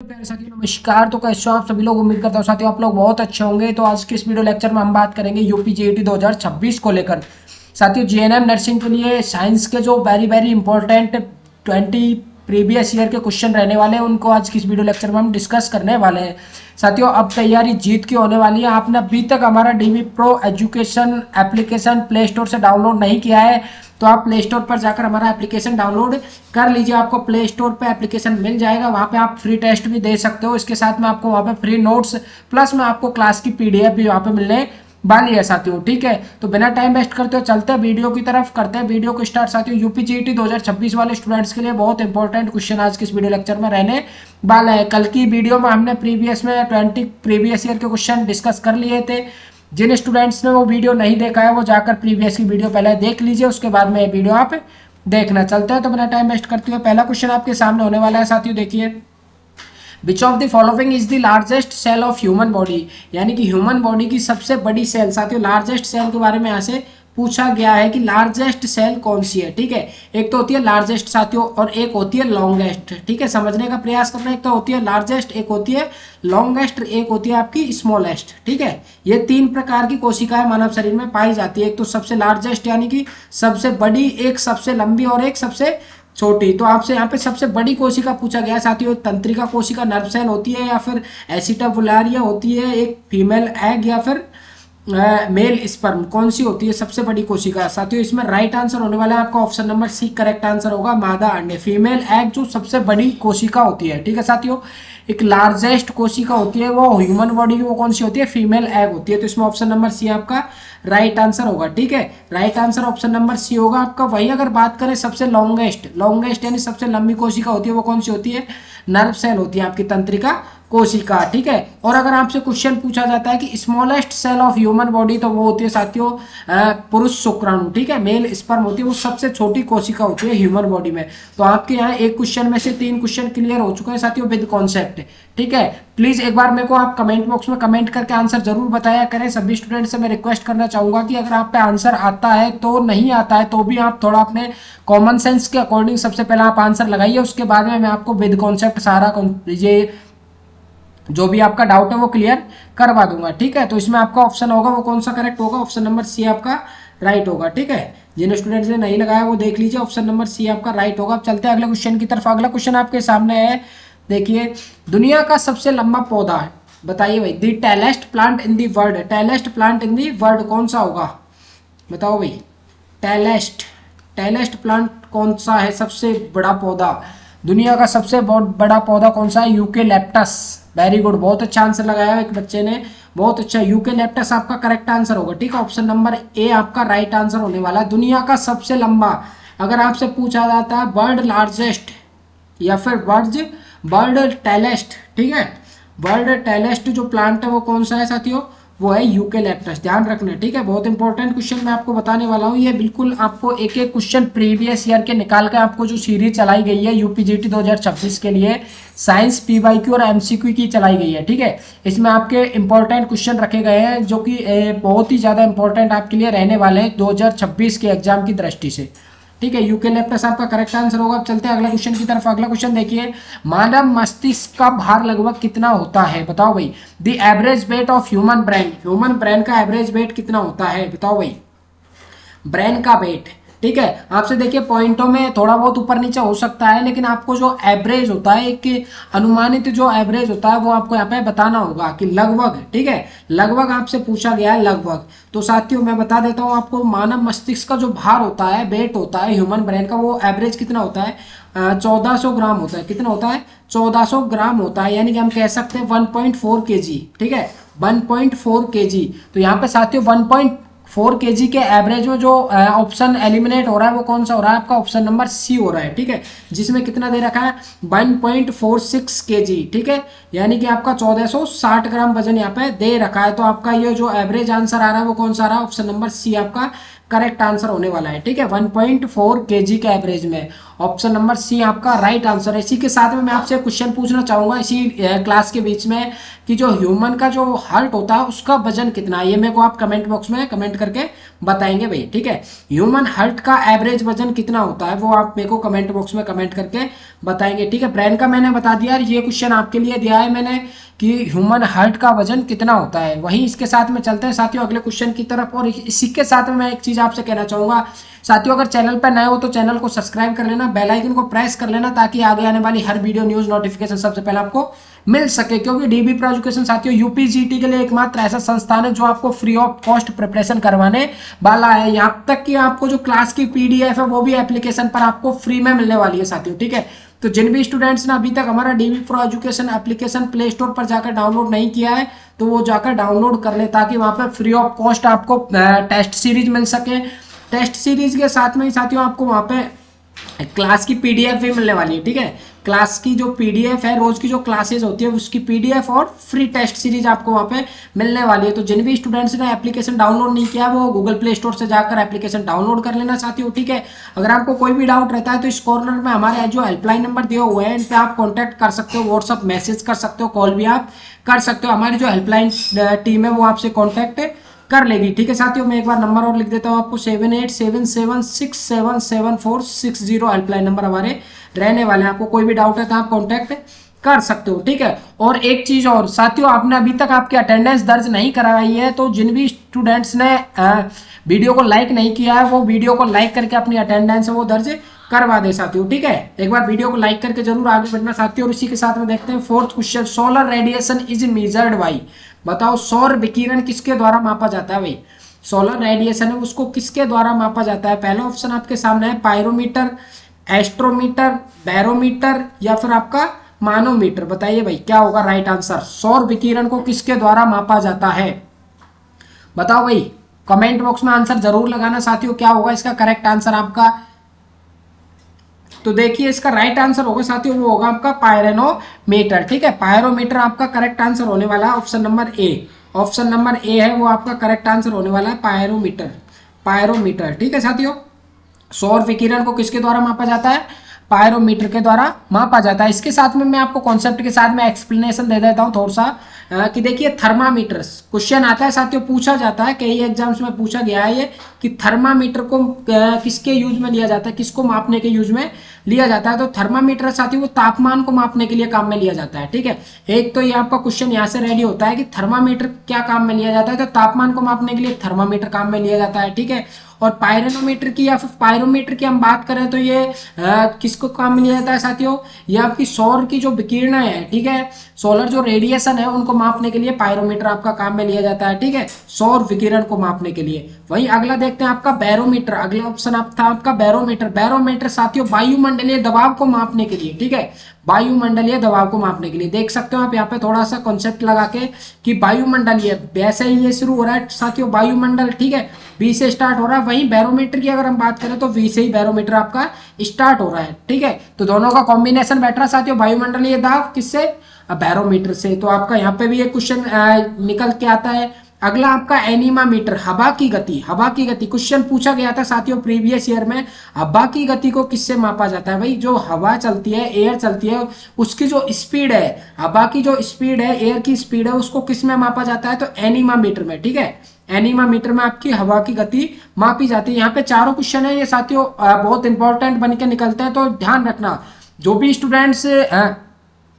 प्यारे साथियों नमस्कार। तो कैसे हो आप सभी लोग। उम्मीद करता हूँ साथियों आप लोग बहुत अच्छे होंगे। तो आज के इस वीडियो लेक्चर में हम बात करेंगे यूपी जेईटी 2026 को लेकर। साथियों जीएनएम नर्सिंग के लिए साइंस के जो very very important 20 previous year के क्वेश्चन रहने वाले हैं उनको आज की इस वीडियो लेक्चर में हम डिस्कस करने वाले हैं। साथियों अब तैयारी जीत की होने वाली है। आपने अभी तक हमारा DV pro education application Play Store से डाउनलोड नहीं किया है तो आप प्ले स्टोर पर जाकर हमारा एप्लीकेशन डाउनलोड कर लीजिए। आपको प्ले स्टोर पे एप्लीकेशन मिल जाएगा, वहाँ पे आप फ्री टेस्ट भी दे सकते हो। इसके साथ में आपको वहाँ पे फ्री नोट्स प्लस में आपको क्लास की पीडीएफ भी वहाँ पे मिलने वाली है साथियों। ठीक है, तो बिना टाइम वेस्ट करते हो चलते हैं वीडियो की तरफ, करते हैं वीडियो को स्टार्ट। साथियों यूपी जेईटी 2026 वाले स्टूडेंट्स के लिए बहुत इंपॉर्टेंट क्वेश्चन आज के इस वीडियो लेक्चर में रहने वाला है। कल की वीडियो में हमने प्रीवियस में 20 प्रीवियस ईयर के क्वेश्चन डिस्कस कर लिए थे। जिन स्टूडेंट्स ने वो वीडियो नहीं देखा है वो जाकर प्रीवियस की वीडियो पहले देख लीजिए, उसके बाद में ये वीडियो आप देखना। चलते हैं तो बिना टाइम वेस्ट करते हुए पहला क्वेश्चन आपके सामने होने वाला है साथियों। देखिए, which of the following is the largest cell of human body, यानी कि ह्यूमन बॉडी की सबसे बड़ी सेल। साथियों लार्जेस्ट सेल के बारे में यहाँ से पूछा गया है कि लार्जेस्ट सेल कौन सी है। ठीक है, एक तो होती है लार्जेस्ट साथियों और एक होती है लॉन्गेस्ट। ठीक है, समझने का प्रयास करना। एक तो होती है लार्जेस्ट, एक होती है लॉन्गेस्ट, एक होती है आपकी स्मॉलेस्ट। ठीक है, ये तीन प्रकार की कोशिकाएं मानव शरीर में पाई जाती है। एक तो सबसे लार्जेस्ट यानी कि सबसे बड़ी, एक सबसे लंबी और एक सबसे छोटी। तो आपसे यहाँ पे सबसे बड़ी कोशिका पूछा गया साथियों तंत्रिका कोशिका नर्व सेल होती है या फिर एसिटाबुलारिया होती है, एक फीमेल एग या फिर मेल स्पर्म, कौन सी होती है सबसे बड़ी कोशिका। साथियों इसमें राइट आंसर होने वाला है आपका option number C correct answer होगा, मादा अंडे। फीमेल एग जो सबसे बड़ी कोशिका होती है। ठीक है साथियों, एक लार्जेस्ट कोशिका होती है वो ह्यूमन बॉडी की, वो कौन सी होती है, फीमेल एग होती है। तो इसमें ऑप्शन नंबर सी आपका राइट आंसर होगा। ठीक है, right answer option number C होगा आपका। वही अगर बात करें सबसे लॉन्गेस्ट यानी सबसे लंबी कोशिका होती है वो कौन सी होती है, नर्व सेल होती है आपकी तंत्रिका कोशिका। ठीक है, और अगर आपसे क्वेश्चन पूछा जाता है कि smallest cell of human body तो वो होती है साथियों पुरुष शुक्राणु। ठीक है, मेल स्पर्म होती है, वो सबसे छोटी कोशिका होती है ह्यूमन बॉडी में। तो आपके यहाँ एक क्वेश्चन में से 3 क्वेश्चन क्लियर हो चुके हैं साथियों विद कॉन्सेप्ट। ठीक है, प्लीज एक बार मेरे को आप कमेंट बॉक्स में कमेंट करके आंसर जरूर बताया करें। सभी स्टूडेंट से मैं रिक्वेस्ट करना चाहूंगा कि अगर आप पे आंसर आता है तो नहीं आता है तो भी आप थोड़ा अपने कॉमन सेंस के अकॉर्डिंग सबसे पहले आप आंसर लगाइए, उसके बाद में मैं आपको विद कॉन्सेप्ट सारा ये जो भी आपका डाउट है वो क्लियर करवा दूंगा। ठीक है, तो इसमें आपका ऑप्शन होगा वो कौन सा करेक्ट होगा, ऑप्शन नंबर सी आपका राइट होगा। ठीक है, जिन स्टूडेंट्स ने नहीं लगाया वो देख लीजिए, ऑप्शन नंबर सी आपका राइट होगा। अब चलते हैं अगले क्वेश्चन की तरफ। अगला क्वेश्चन आपके सामने है, देखिए, दुनिया का सबसे लंबा पौधा है, बताइए भाई, the tallest plant in the world. Tallest plant in the world कौन सा होगा, बताओ भाई। टैलेस्ट प्लांट कौन सा है, सबसे बड़ा पौधा, दुनिया का सबसे बड़ा पौधा कौन सा है, यूकेलिप्टस। वेरी गुड, बहुत अच्छा आंसर लगाया है एक बच्चे ने, बहुत अच्छा। यूकेलिप्टस आपका करेक्ट आंसर होगा। ठीक है, ऑप्शन नंबर ए आपका राइट आंसर होने वाला है। दुनिया का सबसे लंबा, अगर आपसे पूछा जाता है वर्ल्ड लार्जेस्ट या फिर वर्ल्ड टैलेस्ट, ठीक है, वर्ल्ड टैलेस्ट जो प्लांट है वो कौन सा है साथियों, वो है यूकेलिप्टस। ध्यान रखना। ठीक है, बहुत इंपॉर्टेंट क्वेश्चन मैं आपको बताने वाला हूँ। ये बिल्कुल आपको एक एक क्वेश्चन प्रीवियस ईयर के निकाल कर आपको जो सीरीज चलाई गई है यूपी जेईटी 2026 के लिए साइंस पीवाईक्यू और एमसीक्यू की चलाई गई है। ठीक है, इसमें आपके इंपॉर्टेंट क्वेश्चन रखे गए हैं जो कि बहुत ही ज़्यादा इंपॉर्टेंट आपके लिए रहने वाले हैं 2026 के एग्जाम की दृष्टि से। ठीक है, यूकेलिप्टस आपका करेक्ट आंसर होगा। अब चलते हैं अगला क्वेश्चन की तरफ। अगला क्वेश्चन देखिए, मानव मस्तिष्क का भार लगभग कितना होता है, बताओ भाई। The average weight of human brain, human brain का एवरेज वेट कितना होता है, बताओ भाई, ब्रेन का वेट। ठीक है, आपसे देखिए पॉइंटों में थोड़ा बहुत ऊपर नीचे हो सकता है, लेकिन आपको जो एवरेज होता है, एक अनुमानित जो एवरेज होता है वो आपको यहाँ पे बताना होगा कि लगभग। ठीक है, लगभग आपसे पूछा गया है लगभग। तो साथियों मैं बता देता हूँ आपको, मानव मस्तिष्क का जो भार होता है, वेट होता है ह्यूमन ब्रेन का, वो एवरेज कितना होता है, 1400 ग्राम होता है। कितना होता है, 1400 ग्राम होता है, यानी कि हम कह सकते हैं 1.4 kg। ठीक है, 1.4 kg। तो यहाँ पे साथियों 1.4 kg के एवरेज में जो ऑप्शन एलिमिनेट हो रहा है वो कौन सा हो रहा है आपका, ऑप्शन नंबर सी हो रहा है। ठीक है, जिसमें कितना दे रखा है, 1.46 kg। ठीक है, यानी कि आपका 1460 ग्राम वजन यहाँ पे दे रखा है। तो आपका ये जो एवरेज आंसर आ रहा है वो कौन सा आ रहा है, ऑप्शन नंबर सी आपका करेक्ट आंसर होने वाला है। ठीक है, 1.4 kg के एवरेज में। ऑप्शन नंबर सी आपका राइट आंसर है। इसी के साथ में मैं आपसे क्वेश्चन पूछना चाहूंगा इसी क्लास के बीच में कि जो ह्यूमन का जो हार्ट होता है उसका वजन कितना है, ये मेरे को आप कमेंट बॉक्स में कमेंट करके बताएंगे भाई। ठीक है, ह्यूमन हार्ट का एवरेज वजन कितना होता है वो आप मेरे को कमेंट बॉक्स में कमेंट करके बताएंगे। ठीक है, ब्रेन का मैंने बता दिया, ये क्वेश्चन आपके लिए दिया है मैंने कि ह्यूमन हार्ट का वजन कितना होता है। वहीं इसके साथ में चलते हैं साथियों अगले क्वेश्चन की तरफ। और इसी के साथ में मैं एक चीज आपसे कहना चाहूंगा साथियों, अगर चैनल पर नए हो तो चैनल को सब्सक्राइब कर लेना, बेल आइकन को प्रेस कर लेना ताकि आगे आने वाली हर वीडियो न्यूज नोटिफिकेशन सबसे पहले आपको मिल सके। क्योंकि डीबी प्रो एजुकेशन साथियों यूपीजीटी के लिए एकमात्र ऐसा संस्थान है जो आपको फ्री ऑफ कॉस्ट प्रिपरेशन करवाने वाला है। यहाँ तक कि आपको जो क्लास की पीडीएफ है वो भी एप्लीकेशन पर आपको फ्री में मिलने वाली है साथियों। ठीक है, तो जिन भी स्टूडेंट्स ने अभी तक हमारा dB pro education application Play store पर जाकर डाउनलोड नहीं किया है तो वो जाकर डाउनलोड कर ले ताकि वहां पर फ्री ऑफ कॉस्ट आपको टेस्ट सीरीज मिल सके। टेस्ट सीरीज के साथ में ही साथियों आपको वहां पे क्लास की पीडीएफ भी मिलने वाली है। ठीक है, क्लास की जो पीडीएफ है, रोज की जो क्लासेस होती है उसकी पीडीएफ और फ्री टेस्ट सीरीज आपको वहां पे मिलने वाली है। तो जिन भी स्टूडेंट्स ने एप्लीकेशन डाउनलोड नहीं किया वो गूगल प्ले स्टोर से जाकर एप्लीकेशन डाउनलोड कर लेना साथियों। ठीक है, अगर आपको कोई भी डाउट रहता है तो इस कॉर्नर में हमारे जो हेल्पलाइन नंबर दिए हुए हैं इन पे आप कॉन्टैक्ट कर सकते हो, व्हाट्सअप मैसेज कर सकते हो, कॉल भी आप कर सकते हो। हमारी जो हेल्पलाइन टीम है वो आपसे कॉन्टैक्ट कर लेगी। ठीक है साथियों, मैं एक बार नंबर और लिख देता हूँ आपको, 7877677460 हेल्पलाइन नंबर हमारे रहने वाले हैं। आपको कोई भी डाउट है तो आप कांटेक्ट कर सकते हो। ठीक है, और एक चीज और साथियों, आपने अभी तक आपकी अटेंडेंस दर्ज नहीं कराई है तो जिन भी स्टूडेंट्स ने वीडियो को लाइक नहीं किया है वो वीडियो को लाइक करके अपनी अटेंडेंस है वो दर्ज करवा दे साथियों। ठीक है, एक बार वीडियो को लाइक करके जरूर आगे बढ़ना साथियों। और इसी के साथ में देखते हैं fourth question, solar radiation is measured by. बताओ सौर विकिरण किसके द्वारा मापा जाता है भाई? सोलर रेडिएशन है उसको किसके द्वारा मापा जाता है? पहला ऑप्शन आपके सामने है पायरोमीटर, एस्ट्रोमीटर, बैरोमीटर या फिर आपका मानोमीटर। बताइए भाई क्या होगा राइट आंसर? सौर विकिरण को किसके द्वारा मापा जाता है? बताओ भाई, कमेंट बॉक्स में आंसर जरूर लगाना साथियों, क्या होगा इसका करेक्ट आंसर आपका? तो देखिए इसका राइट आंसर होगा साथियों वो होगा आपका पायरोमीटर। ठीक है, पायरोमीटर आपका करेक्ट आंसर होने वाला है, option number A. Option number A है वो आपका करेक्ट आंसर होने वाला है, पायरोमीटर। पायरोमीटर। ठीक है साथियों, सौर विकिरण को किसके द्वारा मापा जाता है? पायरोमीटर के द्वारा मापा जाता है। इसके साथ में मैं आपको कॉन्सेप्ट के साथ में एक्सप्लेनेशन दे देता हूं थोड़ा सा कि देखिए थर्मामीटर क्वेश्चन आता है साथियों, पूछा जाता है, कई एग्जाम्स में पूछा गया है ये कि थर्मामीटर को किसके यूज में लिया जाता है, किसको मापने के यूज में लिया जाता है? तो थर्मामीटर साथियों वो तापमान को मापने के लिए काम में लिया जाता है। ठीक है, एक तो ये आपका क्वेश्चन यहाँ से रेडी होता है कि थर्मामीटर क्या काम में लिया जाता है, तो तापमान को मापने के लिए थर्मामीटर काम में लिया जाता है। ठीक है, और पायरोमीटर की या फिर पायरोमीटर की हम बात करें तो ये किसको काम में लिया जाता है साथियों? ये आपकी सौर की जो विकिरण है, ठीक है, सोलर जो रेडिएशन है उनको मापने के लिए पायरोमीटर आपका काम में लिया जाता है। ठीक है, सौर विकिरण को मापने के लिए। वहीं अगला देखते हैं आपका बैरोमीटर। अगला ऑप्शन था आपका बैरोमीटर। बैरोमीटर साथियों वायुमंडलीय दबाव को मापने के लिए। ठीक है, वायुमंडलीय दबाव को मापने के लिए। देख सकते हो आप यहाँ पे थोड़ा सा कॉन्सेप्ट लगा के कि वायुमंडलीय, वैसे ही ये शुरू हो रहा है साथियों वायुमंडल। ठीक है, बी से स्टार्ट हो रहा है। वहीं बैरोमीटर की अगर हम बात करें तो वी से ही बैरोमीटर आपका स्टार्ट हो रहा है। ठीक है, तो दोनों का कॉम्बिनेशन बैठ रहा है साथियों, वायुमंडलीय दाब किससे? बैरोमीटर से। तो आपका यहाँ पे भी एक क्वेश्चन निकल के आता है। अगला आपका एनीमामीटर, हवा की गति। हवा की गति क्वेश्चन पूछा गया था साथियों प्रीवियस ईयर में, हवा की गति को किससे मापा जाता है? भाई जो हवा चलती है, एयर चलती है, उसकी जो स्पीड है, हवा की जो स्पीड है, एयर की स्पीड है, उसको किस में मापा जाता है? तो एनीमामीटर में। ठीक है, एनीमामीटर में आपकी हवा की गति मापी जाती है। यहाँ पे चारों क्वेश्चन है ये साथियों बहुत इंपॉर्टेंट बन के निकलते हैं, तो ध्यान रखना। जो भी स्टूडेंट्स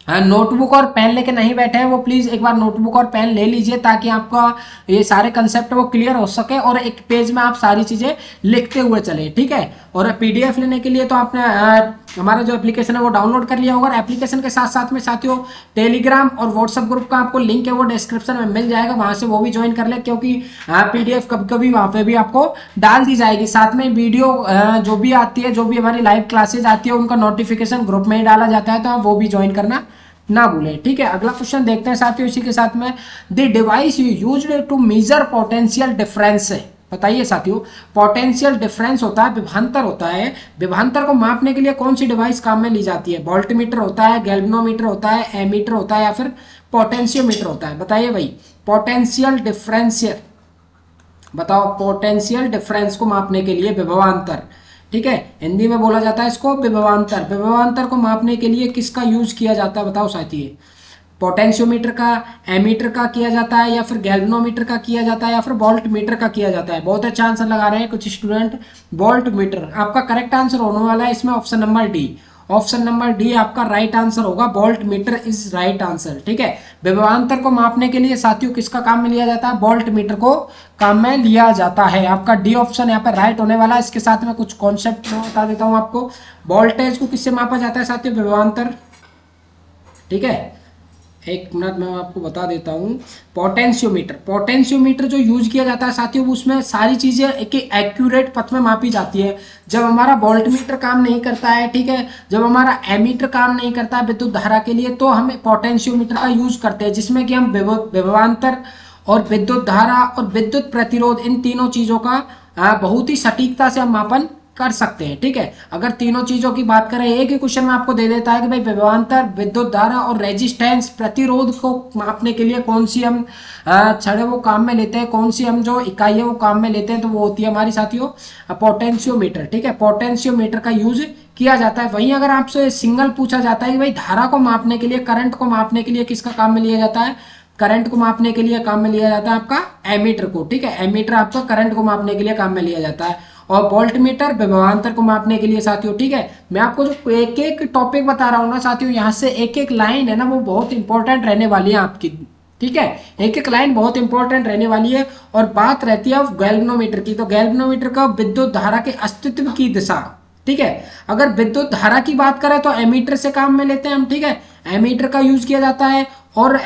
नोटबुक और पेन लेके नहीं बैठे हैं वो प्लीज एक बार नोटबुक और पेन ले लीजिए ताकि आपका ये सारे कंसेप्ट वो क्लियर हो सके और एक पेज में आप सारी चीजें लिखते हुए चले। ठीक है, और पीडीएफ लेने के लिए तो आपने हमारा जो एप्लीकेशन है वो डाउनलोड कर लिया होगा। एप्लीकेशन के साथ साथ में साथियों टेलीग्राम और व्हाट्सएप ग्रुप का आपको लिंक है वो डिस्क्रिप्शन में मिल जाएगा, वहां से वो भी ज्वाइन कर ले, क्योंकि पीडीएफ कभी कभी वहां पे भी आपको डाल दी जाएगी। साथ में वीडियो जो भी आती है, जो भी हमारी लाइव क्लासेज आती है उनका नोटिफिकेशन ग्रुप में ही डाला जाता है, तो आप वो भी ज्वाइन करना ना भूलें। ठीक है, अगला क्वेश्चन देखते हैं साथियों इसी के साथ में, the device used to measure potential difference. बताइए साथियों, पोटेंशियल डिफरेंस होता है, विभवांतर होता है, विभवांतर को मापने के लिए कौन सी डिवाइस काम में ली जाती है? वोल्टमीटर होता है, गैल्वेनोमीटर होता है, एमीटर होता है या फिर पोटेंशियोमीटर होता है? बताइए भाई, पोटेंशियल डिफरेंस बताओ, पोटेंशियल डिफरेंस को मापने के लिए विभवांतर, ठीक है, हिंदी में बोला जाता है इसको विभवांतर। विभवांतर को मापने के लिए किसका यूज किया जाता है बताओ साथी? पोटेंशियोमीटर का, एमीटर का किया जाता है, या फिर गैल्वेनोमीटर का किया जाता है, या फिर वोल्ट मीटर का किया जाता है। बहुत अच्छा आंसर लगा रहे हैं कुछ स्टूडेंट, वोल्ट मीटर। आपका करेक्ट आंसर होने वाला है इसमें option number D. Option number D आपका राइट आंसर होगा, volt meter is right answer, ठीक है। विभवांतर को मापने के लिए साथियों किसका काम में लिया जाता है? वोल्ट मीटर को काम में लिया जाता है। आपका डी ऑप्शन यहाँ पर राइट होने वाला है। इसके साथ में कुछ कॉन्सेप्ट मैं बता देता हूँ आपको। वोल्टेज को किससे मापा जाता है साथियों? विभवांतर, ठीक है। एक मिनट में आपको बता देता हूँ। पोटेंशियोमीटर, पोटेंशियोमीटर जो यूज किया जाता है साथियों, उसमें सारी चीजें एक एक्यूरेट पथ में मापी जाती है। जब हमारा वोल्ट मीटर काम नहीं करता है, ठीक है, जब हमारा एमीटर काम नहीं करता है विद्युत धारा के लिए, तो हम पोटेंशियोमीटर का यूज करते हैं, जिसमें कि हम विभवांतर और विद्युत धारा और विद्युत प्रतिरोध, इन तीनों चीजों का बहुत ही सटीकता से हम मापन कर सकते हैं, ठीक है। अगर तीनों चीजों की बात करें, एक ही क्वेश्चन में आपको दे देता है कि भाई विभवांतर, विद्युत धारा और रेजिस्टेंस, प्रतिरोध को मापने के लिए कौन सी हम छड़े वो काम में लेते हैं, कौन सी हम जो इकाई है वो काम में लेते हैं, तो वो होती है हमारी साथियों पोटेंशियोमीटर, ठीक है। पोटेंशियोमीटर का यूज किया जाता है। वहीं अगर आपसे सिंगल पूछा जाता है कि भाई धारा को मापने के लिए, करंट को मापने के लिए किसका काम में लिया जाता है? करंट को मापने के लिए काम में लिया जाता है आपका एमीटर को, ठीक है। एमीटर आपका करंट को मापने के लिए काम में लिया जाता है, और वोल्ट मीटर विभवांतर को मापने के लिए साथियों, ठीक है। मैं आपको जो एक एक टॉपिक बता रहा हूँ ना साथियों, यहाँ से एक एक लाइन है ना, वो बहुत इंपॉर्टेंट रहने वाली है आपकी, ठीक है। एक एक लाइन बहुत इंपॉर्टेंट रहने वाली है। और बात रहती है गैल्वेनोमीटर की, तो गैल्वेनोमीटर का विद्युत धारा के अस्तित्व की दिशा, ठीक है। अगर विद्युत धारा की बात करें तो एमीटर से काम में लेते हैं हम, ठीक है, एमीटर का यूज किया जाता है। और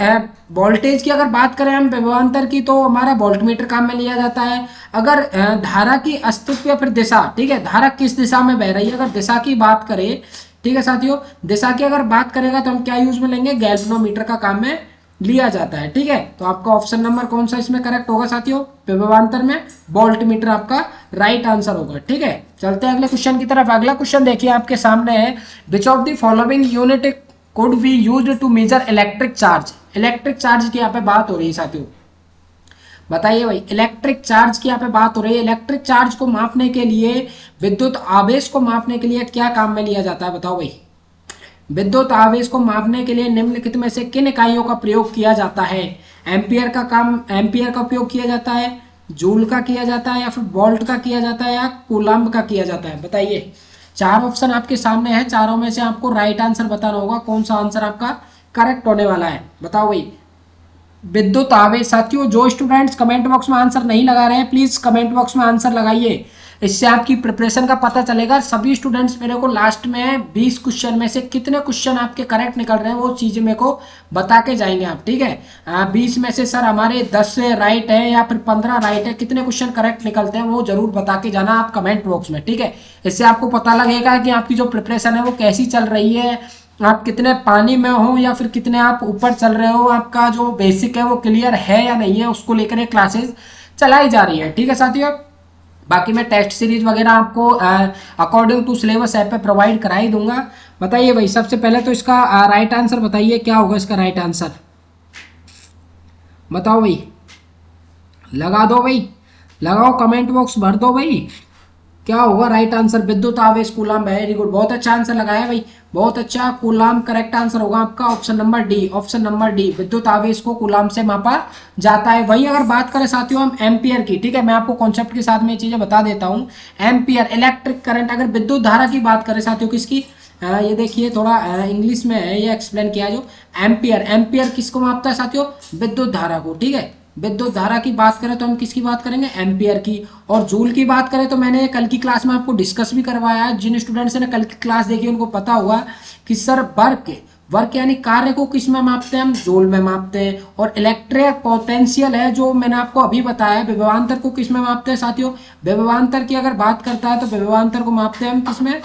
वोल्टेज की अगर बात करें हम, विभवांतर की, तो हमारा वोल्टमीटर काम में लिया जाता है। अगर धारा की अस्तित्व या फिर दिशा, ठीक है, धारा किस दिशा में बह रही है, अगर दिशा की बात करें, ठीक है साथियों, दिशा की अगर बात करेगा तो हम क्या यूज में लेंगे? गैल्वेनोमीटर का काम में लिया जाता है, ठीक है। तो आपका ऑप्शन नंबर कौन सा इसमें करेक्ट होगा साथियों? विभवांतर में वोल्ट मीटर आपका राइट आंसर होगा, ठीक है। चलते हैं अगले क्वेश्चन की तरफ। अगला क्वेश्चन देखिए आपके सामने है, which of the following unit could be used to measure electric charge? Electric charge की यहाँ पे बात हो रही है साथियों, बताइए भाई, इलेक्ट्रिक चार्ज की यहाँ पे बात हो रही है। इलेक्ट्रिक चार्ज को मापने के लिए, विद्युत आवेश को मापने के लिए क्या काम में लिया जाता है बताओ भाई? विद्युत आवेश को मापने के लिए निम्नलिखित में से किन इकाइयों का प्रयोग किया जाता है? एम्पियर का काम, एम्पियर का उपयोग किया जाता है, जूल का किया जाता है, या फिर वोल्ट का किया जाता है, या कूलम्ब का किया जाता है? बताइए। चार ऑप्शन आपके सामने है, चारों में से आपको राइट आंसर बताना होगा, कौन सा आंसर आपका करेक्ट होने वाला है, बताओ भाई। विद्युत आवेश साथियों, जो स्टूडेंट्स कमेंट बॉक्स में आंसर नहीं लगा रहे हैं, प्लीज कमेंट बॉक्स में आंसर लगाइए, इससे आपकी प्रिपरेशन का पता चलेगा। सभी स्टूडेंट्स मेरे को लास्ट में 20 क्वेश्चन में से कितने क्वेश्चन आपके करेक्ट निकल रहे हैं वो चीजें मेरे को बता के जाएंगे आप, ठीक है। 20 में से सर हमारे 10 राइट है या फिर 15 राइट है, कितने क्वेश्चन करेक्ट निकलते हैं वो जरूर बता के जाना आप कमेंट बॉक्स में, ठीक है। इससे आपको पता लगेगा कि आपकी जो प्रिपरेशन है वो कैसी चल रही है, आप कितने पानी में हो या फिर कितने आप ऊपर चल रहे हो, आपका जो बेसिक है वो क्लियर है या नहीं है, उसको लेकर ये क्लासेस चलाई जा रही है, ठीक है साथियों। बाकी मैं टेस्ट सीरीज वगैरह आपको अकॉर्डिंग टू सिलेबस ऐप पे प्रोवाइड करा ही दूंगा। बताइए भाई, सबसे पहले तो इसका राइट आंसर बताइए, क्या होगा इसका राइट आंसर? बताओ भाई, लगा दो भाई, लगाओ, कमेंट बॉक्स भर दो भाई, क्या होगा राइट आंसर? विद्युत आवेश कूलम्ब। वेरी गुड, बहुत अच्छा आंसर लगाया भाई, बहुत अच्छा। कूलम्ब करेक्ट आंसर होगा आपका, option number D. Option number D, विद्युत आवेश को कूलम्ब से मापा जाता है। वही अगर बात करें साथियों हम एम्पियर की, ठीक है, मैं आपको कॉन्सेप्ट के साथ में ये चीजें बता देता हूँ। Ampere electric current. अगर विद्युत धारा की बात करें साथियों, किसकी? ये देखिए थोड़ा इंग्लिश में है, ये एक्सप्लेन किया जो एम्पियर। एम्पियर किसको मापता है साथियों? विद्युत धारा को, ठीक है। विद्युत धारा की बात करें तो हम किसकी बात करेंगे? एम्पियर की। और जूल की बात करें तो मैंने कल की क्लास में आपको डिस्कस भी करवाया है, जिन स्टूडेंट्स ने कल की क्लास देखी उनको पता होगा कि सर वर्क यानी कार्य को किस में मापते हैं? हम जूल में मापते हैं। और इलेक्ट्रिक पोटेंशियल है जो मैंने आपको अभी बताया, विभवांतर को किस में मापते हैं साथियों? विभवांतर की अगर बात करता है तो विभवांतर को मापते हैं हम किस में?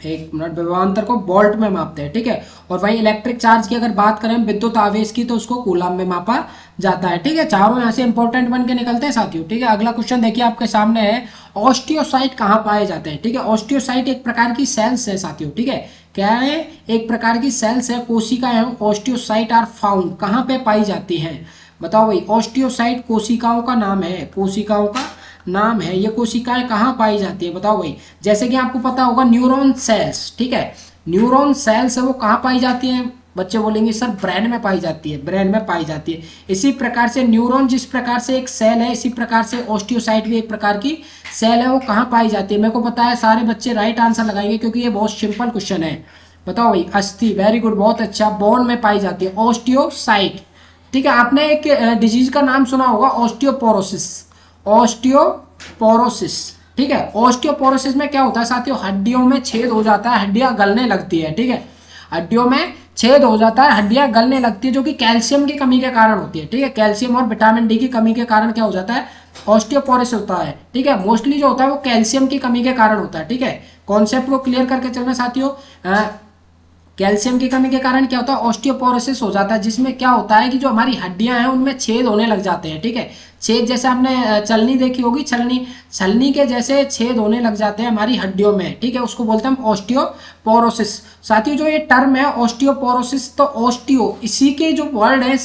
एक मिनट, विभवांतर को वोल्ट में मापते हैं, ठीक है। और वही इलेक्ट्रिक चार्ज की अगर बात करें विद्युत आवेश की तो उसको कूलम्ब में मापा जाता है, ठीक है। चारों यहाँ से इंपॉर्टेंट बन के निकलते हैं साथियों, ठीक है। अगला क्वेश्चन देखिए आपके सामने है, ऑस्टियोसाइट कहाँ पाए जाते हैं? ठीक है, ऑस्टियोसाइट एक प्रकार की सेल्स है साथियों, ठीक है। क्या है? एक प्रकार की सेल्स है, कोशिका है। ऑस्टियोसाइट आर फाउंड कहाँ पे पाई जाती है? बताओ भाई, ऑस्टियोसाइट कोशिकाओं का नाम है, कोशिकाओं का नाम है। ये कोशिकाएं कहाँ पाई जाती है बताओ भाई। जैसे कि आपको पता होगा न्यूरॉन सेल्स, ठीक है, न्यूरॉन सेल्स है वो कहाँ पाई जाती है, बच्चे बोलेंगे सर ब्रेन में पाई जाती है, ब्रेन में पाई जाती है। इसी प्रकार से न्यूरॉन जिस प्रकार से एक सेल है, इसी प्रकार से ऑस्टियोसाइट भी एक प्रकार की सेल है, वो कहाँ पाई जाती है। मेरे को पता है सारे बच्चे राइट आंसर लगाएंगे क्योंकि ये बहुत सिंपल क्वेश्चन है। बताओ भाई, अस्थि, वेरी गुड, बहुत अच्छा, बोन में पाई जाती है ऑस्टियोसाइट। ठीक है, आपने एक डिजीज का नाम सुना होगा ऑस्टियोपोरोसिस, ऑस्टियोपोरोसिस। ठीक है, ऑस्टियोपोरोसिस में क्या होता है साथियों, हड्डियों में छेद हो जाता है, हड्डियां गलने लगती है। ठीक है, हड्डियों में छेद हो जाता है, हड्डियां गलने लगती है, जो कि कैल्शियम की कमी के कारण होती है। ठीक है, कैल्शियम और विटामिन डी की कमी के कारण क्या हो जाता है, ऑस्टियोपोरोसिस होता है। ठीक है, मोस्टली जो होता है वो कैल्शियम की कमी के कारण होता है। ठीक है, कॉन्सेप्ट को क्लियर करके चलना साथियों। कैल्शियम की कमी के कारण क्या होता है, ऑस्टियोपोरोसिस हो जाता है, जिसमें क्या होता है कि जो हमारी हड्डियां हैं उनमें छेद होने लग जाते हैं। ठीक है, छेद जैसे आपने चलनी देखी होगी, छलनी के जैसे छेद होने लग जाते हैं हमारी हड्डियों में। ठीक है, उसको बोलते हैं हम ऑस्टियोपोरोसिस। साथियों जो ये टर्म है ऑस्टियोपोरोसिस, तो ऑस्टियो इसी के जो वर्ड है,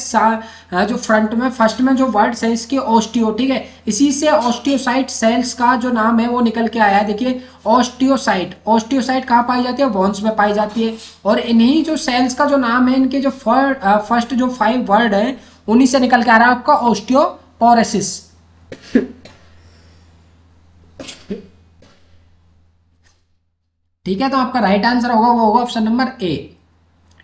जो फ्रंट में फर्स्ट में जो वर्ड है इसके ऑस्टियो। ठीक है, इसी से ऑस्टियोसाइट सेल्स का जो नाम है वो निकल के आया है। देखिए ऑस्टियोसाइट, ऑस्टियोसाइट कहाँ पाई जाती है, बोन्स में पाई जाती है। और इन्हीं जो सेल्स का जो नाम है, इनके जो फर्स्ट जो 5 वर्ड है उन्हीं से निकल के आ रहा है आपका ऑस्टियोपोरोसिस। ठीक है, तो आपका राइट आंसर होगा वो होगा ऑप्शन नंबर ए।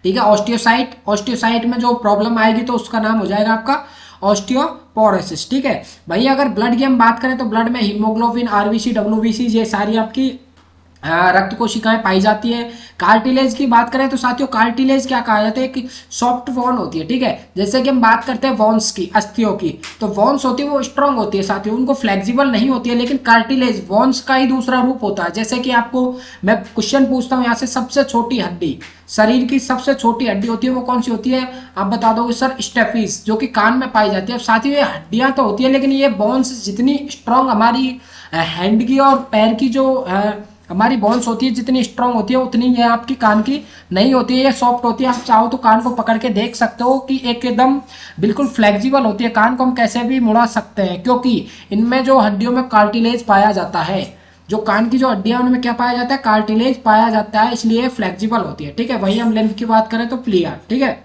ठीक है, ऑस्टियोसाइट, ऑस्टियोसाइट में जो प्रॉब्लम आएगी तो उसका नाम हो जाएगा आपका ऑस्टियोपोरोसिस। ठीक है भाई, अगर ब्लड की हम बात करें तो ब्लड में हीमोग्लोबिन, आरबीसी, डब्ल्यूबीसी, ये सारी आपकी रक्त कोशिकाएं पाई जाती है। कार्टिलेज की बात करें तो साथियों कार्टिलेज क्या कहा जाता है कि सॉफ्ट बोन होती है। ठीक है, जैसे कि हम बात करते हैं बोन्स की, अस्थियों की, तो बोन्स होती है वो स्ट्रांग होती है साथियों, उनको फ्लेक्सिबल नहीं होती है। लेकिन कार्टिलेज बोन्स का ही दूसरा रूप होता है। जैसे कि आपको मैं क्वेश्चन पूछता हूँ यहाँ से, सबसे छोटी हड्डी, शरीर की सबसे छोटी हड्डी होती है वो कौन सी होती है, आप बता दोगे सर, स्टेफिस, जो कि कान में पाई जाती है। अब साथियों ये हड्डियां तो होती है, लेकिन ये बोन्स जितनी स्ट्रांग हमारी हैंड की और पैर की जो हमारी बोन्स होती है जितनी स्ट्रांग होती है उतनी ये आपकी कान की नहीं होती है, ये सॉफ्ट होती है। आप चाहो तो कान को पकड़ के देख सकते हो कि एकदम बिल्कुल फ्लेक्सिबल होती है, कान को हम कैसे भी मुड़ा सकते हैं, क्योंकि इनमें जो हड्डियों में कार्टिलेज पाया जाता है, जो कान की जो हड्डियां उनमें क्या पाया जाता है, कार्टिलेज पाया जाता है, इसलिए फ्लेक्सिबल होती है। ठीक है, वही हम लेंथ की बात करें तो प्लिया, ठीक है,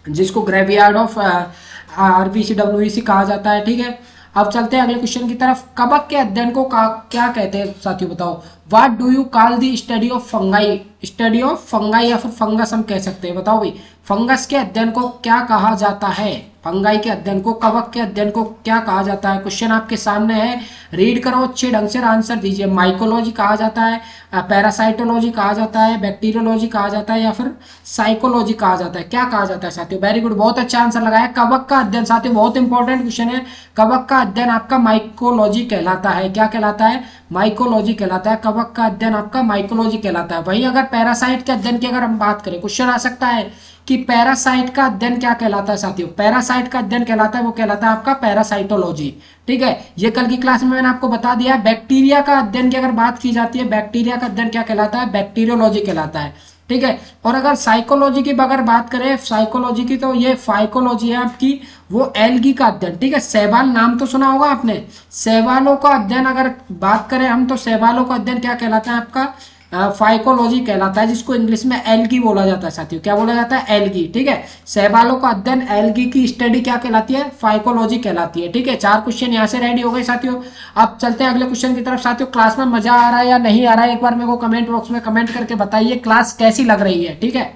जिसको ग्रेवयार्ड ऑफ आरबीसी डब्ल्यूबीसी कहा जाता है। ठीक है, अब चलते हैं अगले क्वेश्चन की तरफ। कवक के अध्ययन को क्या कहते हैं साथियों, बताओ। What do you call the study of fungi, study of fungi या फिर फंगस हम कह सकते हैं। बताओ भाई, फंगस के अध्ययन को क्या कहा जाता है, फंगाई के अध्ययन को, कवक के अध्ययन को क्या कहा जाता है। क्वेश्चन आपके सामने है, रीड करो अच्छे ढंग से, आंसर दीजिए। माइकोलॉजी कहा जाता है, पैरासाइटोलॉजी कहा जाता है, बैक्टीरियोलॉजी कहा जाता है, या फिर साइकोलॉजी कहा जाता है, क्या कहा जाता है साथियों। वेरी गुड, बहुत अच्छा आंसर लगाया। कवक का अध्ययन साथियों बहुत इंपॉर्टेंट क्वेश्चन है। कवक का अध्ययन आपका माइकोलॉजी कहलाता है। क्या कहलाता है, माइकोलॉजी कहलाता है। कवक का अध्ययन आपका माइकोलॉजी कहलाता है। वहीं अगर पैरासाइट के अध्ययन की अगर हम बात करें, क्वेश्चन आ सकता है कि पैरासाइट का अध्ययन क्या कहलाता है साथियों। पैरासाइट का अध्ययन कहलाता है, वो कहलाता है आपका पैरासाइटोलॉजी। ठीक है, ये कल की क्लास में मैंने आपको बता दिया है। बैक्टीरिया का अध्ययन की अगर बात की जाती है, बैक्टीरिया का अध्ययन क्या कहलाता है, बैक्टीरियोलॉजी कहलाता है। ठीक है, और अगर साइकोलॉजी की अगर बात करें, साइकोलॉजी की, तो ये फाइकोलॉजी है आपकी, वो एल्गी का अध्ययन। ठीक है, शैवाल नाम तो सुना होगा आपने, शैवालों का अध्ययन अगर बात करें हम, तो शैवालों का अध्ययन क्या कहलाता है आपका, फाइकोलॉजी कहलाता है, जिसको इंग्लिश में एल्गी बोला जाता है साथियों। क्या बोला जाता है, एल्गी। ठीक है, शैवालों का अध्ययन, एल्गी की स्टडी क्या कहलाती है, फाइकोलॉजी कहलाती है। ठीक है, 4 क्वेश्चन यहाँ से रेडी हो गए साथियों। अब चलते हैं अगले क्वेश्चन की तरफ साथियों। क्लास में मजा आ रहा है या नहीं आ रहा है, एक बार मेरे को कमेंट बॉक्स में कमेंट करके बताइए, क्लास कैसी लग रही है। ठीक है,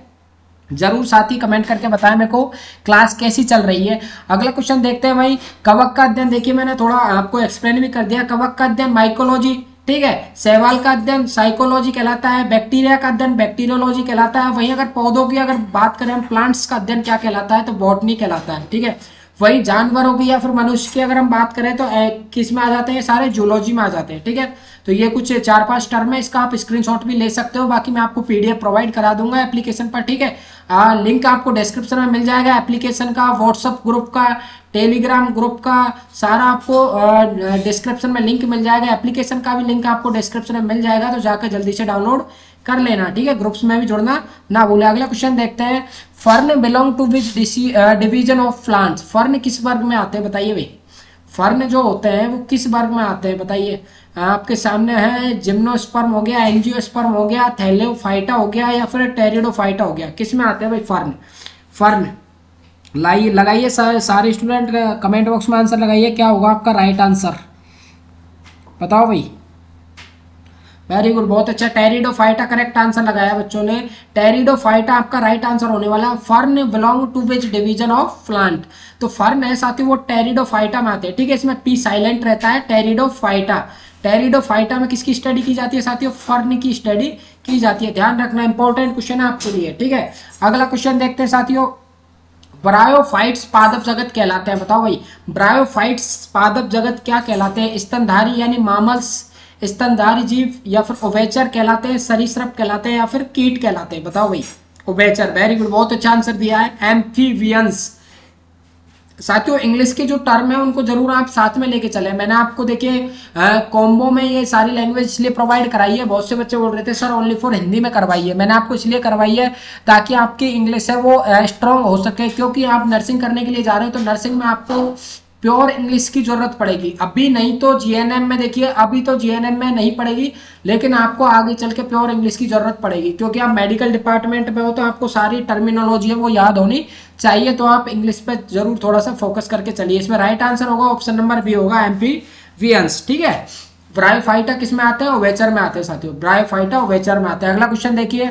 जरूर साथी कमेंट करके बताएं मेरे को क्लास कैसी चल रही है। अगला क्वेश्चन देखते हैं भाई। कवक का अध्ययन, देखिए मैंने थोड़ा आपको एक्सप्लेन भी कर दिया। कवक का अध्ययन माइकोलॉजी, ठीक है, शैवाल का अध्ययन साइकोलॉजी कहलाता है, बैक्टीरिया का अध्ययन बैक्टीरियोलॉजी कहलाता है। वहीं अगर पौधों की अगर बात करें हम, प्लांट्स का अध्ययन क्या कहलाता है, तो बॉटनी कहलाता है। ठीक है, वही जानवरों की या फिर मनुष्य की अगर हम बात करें तो किस में आ जाते हैं, सारे जूलॉजी में आ जाते हैं। ठीक है, तो ये कुछ 4-5 टर्म है, इसका आप स्क्रीनशॉट भी ले सकते हो, बाकी मैं आपको पीडीएफ प्रोवाइड करा दूंगा एप्लीकेशन पर। ठीक है, लिंक आपको डिस्क्रिप्शन में मिल जाएगा, एप्लीकेशन का, व्हाट्सएप ग्रुप का, टेलीग्राम ग्रुप का, सारा आपको डिस्क्रिप्शन में लिंक मिल जाएगा। एप्लीकेशन का भी लिंक आपको डिस्क्रिप्शन में मिल जाएगा, तो जाकर जल्दी से डाउनलोड कर लेना, ठीक है, ग्रुप्स में भी जुड़ना ना भूले। अगला क्वेश्चन देखते हैं, fern belong to which division of plants, fern किस वर्ग में आते हैं बताइए भाई, फर्न जो होते हैं वो किस वर्ग में आते हैं बताइए। आपके सामने है जिम्नोस्पर्म हो गया, एंजियोस्पर्म हो गया, थैलेओफाइटा हो गया या फिर टेरिडोफाइटा हो गया, किस में आते हैं भाई फर्न। फर्न लाइए लगाइए सारे स्टूडेंट कमेंट बॉक्स में आंसर लगाइए, क्या होगा आपका राइट आंसर बताओ भाई। वेरी गुड, बहुत अच्छा, टेरिडोफाइटा करेक्ट आंसर लगाया बच्चों ने, टेरिडोफाइटा आपका राइट आंसर होने वाला है। Fern belong to which division of plant, तो फर्न है साथी वो टेरिडोफाइटा में आते हैं, ठीक है, इसमें पी साइलेंट रहता है, टेरिडोफाइटा। टेरिडोफाइटा में किसकी स्टडी की जाती है साथियों, फर्न की स्टडी की जाती है, ध्यान रखना, इंपॉर्टेंट क्वेश्चन है आपके लिए, ठीक है। अगला क्वेश्चन देखते हैं साथियों, ब्रायोफाइट्स पादप जगत कहलाते हैं, बताओ भाई ब्रायोफाइट्स पादप जगत क्या कहलाते हैं, स्तनधारी यानी मामल्स, स्तनधारी जीव, या फिर उभयचर कहलाते हैं, सरीसृप कहलाते हैं, या फिर कीट कहलाते हैं, बताओ भाई उभयचर। वेरी गुड, बहुत अच्छा आंसर दिया है, एम्फीबियंस। साथियों इंग्लिश के जो टर्म है उनको जरूर आप साथ में लेके चले, मैंने आपको देखिए कॉम्बो में ये सारी लैंग्वेज इसलिए प्रोवाइड कराई है, बहुत से बच्चे बोल रहे थे सर ओनली फॉर हिंदी में करवाइए, मैंने आपको इसलिए करवाई है ताकि आपकी इंग्लिश है वो स्ट्रांग हो सके, क्योंकि आप नर्सिंग करने के लिए जा रहे हो तो नर्सिंग में आपको प्योर इंग्लिश की जरूरत पड़ेगी, अभी नहीं तो जीएनएम में देखिए, अभी तो जीएनएम में नहीं पड़ेगी, लेकिन आपको आगे चल के प्योर इंग्लिश की जरूरत पड़ेगी, क्योंकि आप मेडिकल डिपार्टमेंट में हो तो आपको सारी टर्मिनोलॉजी है वो याद होनी चाहिए, तो आप इंग्लिश पे जरूर थोड़ा सा फोकस करके चलिए। इसमें राइट आंसर होगा ऑप्शन नंबर बी होगा, एम्फीबियंस, ठीक है। ब्रायोफाइटा किस में आते हैं, उभयचर में आते हैं साथियों, ब्रायोफाइटा उभयचर में आते हैं। अगला क्वेश्चन देखिए,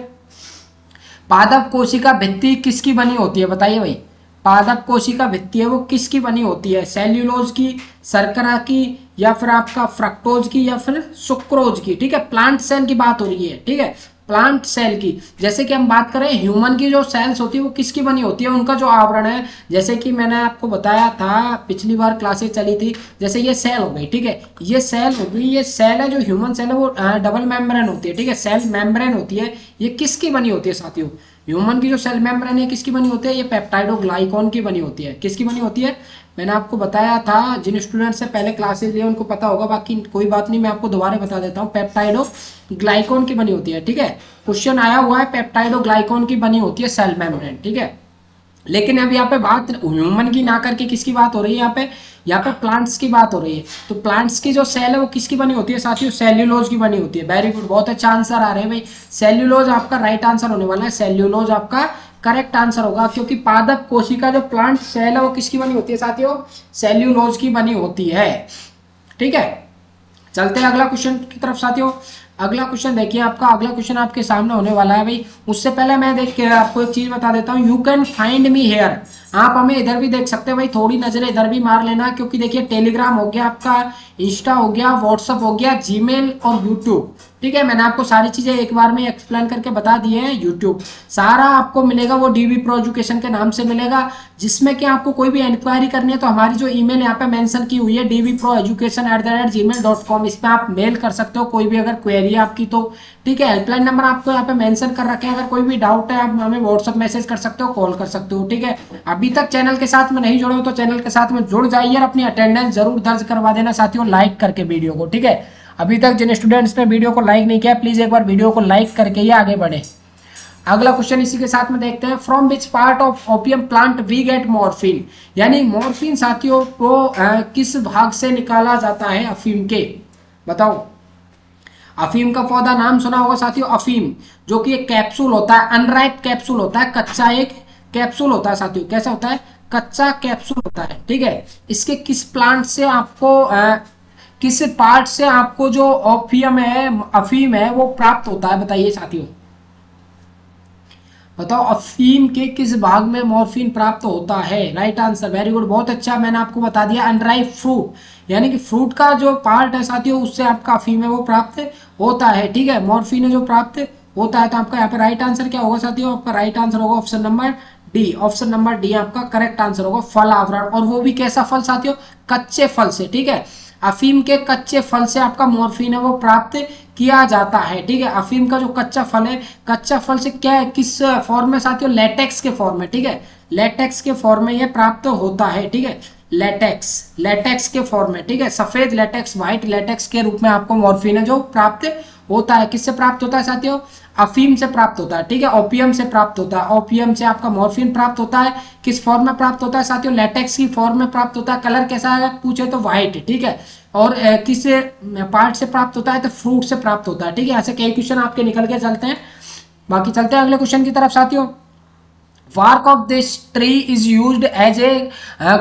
पादप कोशिका भित्ति किसकी बनी होती है बताइए भाई, पादप कोशिका भित्ति है वो किसकी बनी होती है, सेल्यूलोज की, शर्करा की, या फिर आपका फ्रक्टोज की, या फिर सुक्रोज की, ठीक है, प्लांट सेल की बात हो रही है, ठीक है, प्लांट सेल की। जैसे कि हम बात करें ह्यूमन की जो सेल्स होती है वो किसकी बनी होती है, उनका जो आवरण है, जैसे कि मैंने आपको बताया था पिछली बार क्लासेस चली थी, जैसे ये सेल हो गई, ठीक है, ये सेल हो गई, ये सेल है जो ह्यूमन सेल है वो डबल मेम्ब्रेन होती है, ठीक है, सेल मेम्ब्रेन होती है, ये किसकी बनी होती है साथियों, ह्यूमन की जो सेल मेम्ब्रेन है किसकी बनी होती है, ये पेप्टाइडोग्लाइकॉन की बनी होती है, किसकी बनी होती है, मैंने आपको बताया था, जिन स्टूडेंट से पहले क्लासेस लिए उनको पता होगा, बाकी कोई बात नहीं, मैं आपको दोबारा बता देता हूँ, पेप्टाइडोग्लाइकॉन की बनी होती है, ठीक है, क्वेश्चन आया हुआ है, पेप्टाइडोग्लाइकॉन की बनी होती है सेल मेम्ब्रेन, ठीक है। लेकिन अब यहाँ पे बात ह्यूमन की ना करके किसकी बात हो रही है, यहाँ पे प्लांट्स की बात हो रही है, तो प्लांट्स की जो सेल है वो किसकी बनी होती है साथियों, सेल्यूलोज की बनी होती है। वेरी गुड, बहुत अच्छा आंसर आ रहे हैं भाई, सेल्यूलोज आपका राइट आंसर होने वाला है, सेल्यूलोज आपका करेक्ट आंसर होगा, क्योंकि पादप कोशिका जो प्लांट सेल है वो किसकी बनी होती है साथियों, सेल्यूलोज की बनी होती है, ठीक है। चलते हैं अगला क्वेश्चन की तरफ साथियों। अगला क्वेश्चन देखिए, आपका अगला क्वेश्चन आपके सामने होने वाला है भाई, उससे पहले मैं देख के आपको एक चीज बता देता हूँ, you can find me here, आप हमें इधर भी देख सकते हैं भाई, थोड़ी नजर इधर भी मार लेना, क्योंकि देखिए टेलीग्राम हो गया आपका, इंस्टा हो गया, व्हाट्सअप हो गया, जीमेल और यूट्यूब, ठीक है, मैंने आपको सारी चीजें एक बार में एक्सप्लेन करके बता दिए हैं। यूट्यूब सारा आपको मिलेगा वो डीवी प्रो एजुकेशन के नाम से मिलेगा, जिसमें कि आपको कोई भी इंक्वायरी करनी है तो हमारी जो ईमेल यहाँ पे मेंशन की हुई है dvproeducation@gmail.com, इस पे आप मेल कर सकते हो, कोई भी अगर क्वेरी है आपकी तो, ठीक है। हेल्पलाइन नंबर आपको यहाँ पे मेंशन कर रखे हैं, अगर कोई भी डाउट है आप हमें व्हाट्सअप मैसेज कर सकते हो, कॉल कर सकते हो, ठीक है। अभी तक चैनल के साथ में नहीं जुड़े हो तो चैनल के साथ में जुड़ जाइए और अपनी अटेंडेंस जरूर दर्ज करवा देना साथियों, लाइक करके वीडियो को, ठीक है। अभी तक जिन स्टूडेंट्स ने वीडियो को लाइक नहीं किया प्लीज एक बार वीडियो को लाइक करके ही आगे बढ़े। अगला क्वेश्चन इसी के साथ में देखते हैं, from which part of opium plant we get morphine, यानी मॉर्फिन साथियों को किस भाग से निकाला जाता है अफीम के, बताओ। अफीम का पौधा नाम सुना होगा साथियों, अफीम, जो कि एक कैप्सूल होता है, अनराइप कैप्सूल होता है, कच्चा एक कैप्सूल होता है साथियों, कैसा होता है, कच्चा कैप्सूल होता है, ठीक है। इसके किस प्लांट से आपको किस पार्ट से आपको जो ओपियम है, अफीम है वो प्राप्त होता है, बताइए साथियों, बताओ अफीम के किस भाग में मॉर्फिन प्राप्त होता है, राइट आंसर, वेरी गुड, बहुत अच्छा, मैंने आपको बता दिया, अनराइप फ्रूट, यानी कि फ्रूट का जो पार्ट है साथियों उससे आपका अफीम है वो प्राप्त होता है, ठीक है, मॉर्फिन है जो प्राप्त होता है। तो आपका यहाँ पे राइट आंसर क्या होगा साथियों, आपका राइट आंसर होगा option number D, option number D आपका करेक्ट आंसर होगा, फल आवरण, और वो भी कैसा फल साथियों, कच्चे फल से, ठीक है, अफीम के कच्चे फल से आपका मॉर्फिन है वो प्राप्त किया जाता है, ठीक है। अफीम का जो कच्चा फल है, कच्चा फल से क्या है, किस फॉर्म में साथियों, लेटेक्स के फॉर्म में, ठीक है, लेटेक्स के फॉर्म में ये प्राप्त होता है, ठीक है, लेटेक्स के फॉर्म में, ठीक है, सफेद लेटेक्स, व्हाइट लेटेक्स के रूप में आपको मॉर्फिन है जो प्राप्त होता है, किससे प्राप्त होता है साथियों? अफीम से प्राप्त होता है, ठीक है, ओपियम से प्राप्त होता है। ओपियम से आपका मॉर्फिन प्राप्त होता है। किस फॉर्म में प्राप्त होता है साथियों? लेटेक्स की फॉर्म में प्राप्त होता है। कलर कैसा है पूछे तो व्हाइट, ठीक है। और किस पार्ट से प्राप्त होता है? तो फ्रूट से प्राप्त होता है, ठीक है। ऐसे कई क्वेश्चन आपके निकल के चलते हैं। बाकी चलते हैं अगले क्वेश्चन की तरफ साथियों। Bark of this tree is used as a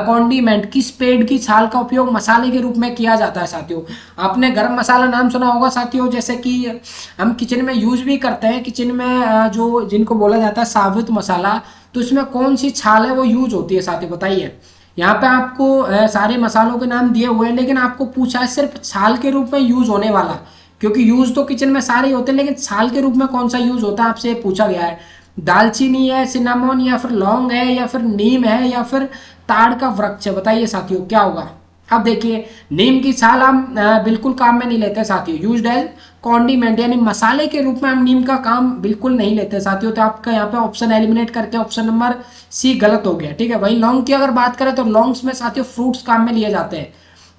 condiment। किस पेड़ की छाल का उपयोग मसाले के रूप में किया जाता है साथियों? आपने गरम मसाला नाम सुना होगा साथियों, जैसे कि हम किचन में यूज भी करते हैं। किचन में जो जिनको बोला जाता है साबुत मसाला, तो इसमें कौन सी छाल है वो यूज होती है साथियों, बताइए। यहाँ पे आपको सारे मसालों के नाम दिए हुए हैं, लेकिन आपको पूछा है सिर्फ छाल के रूप में यूज होने वाला, क्योंकि यूज तो किचन में सारे होते हैं, लेकिन छाल के रूप में कौन सा यूज होता है आपसे पूछा गया है। दालचीनी है, सिनामोन, या फिर लौंग है, या फिर नीम है, या फिर ताड़ का वृक्ष है, बताइए साथियों क्या होगा। अब देखिए, नीम की छाल हम बिल्कुल काम में नहीं लेते साथियों, यूज्ड एज कॉन्डिमेंट, यानी मसाले के रूप में हम नीम का काम बिल्कुल नहीं लेते साथियों। तो आपका यहाँ पे ऑप्शन एलिमिनेट करके ऑप्शन नंबर सी गलत हो गया, ठीक है। वही लौंग की अगर बात करें तो लौंग्स में साथियों फ्रूट्स काम में लिए जाते हैं।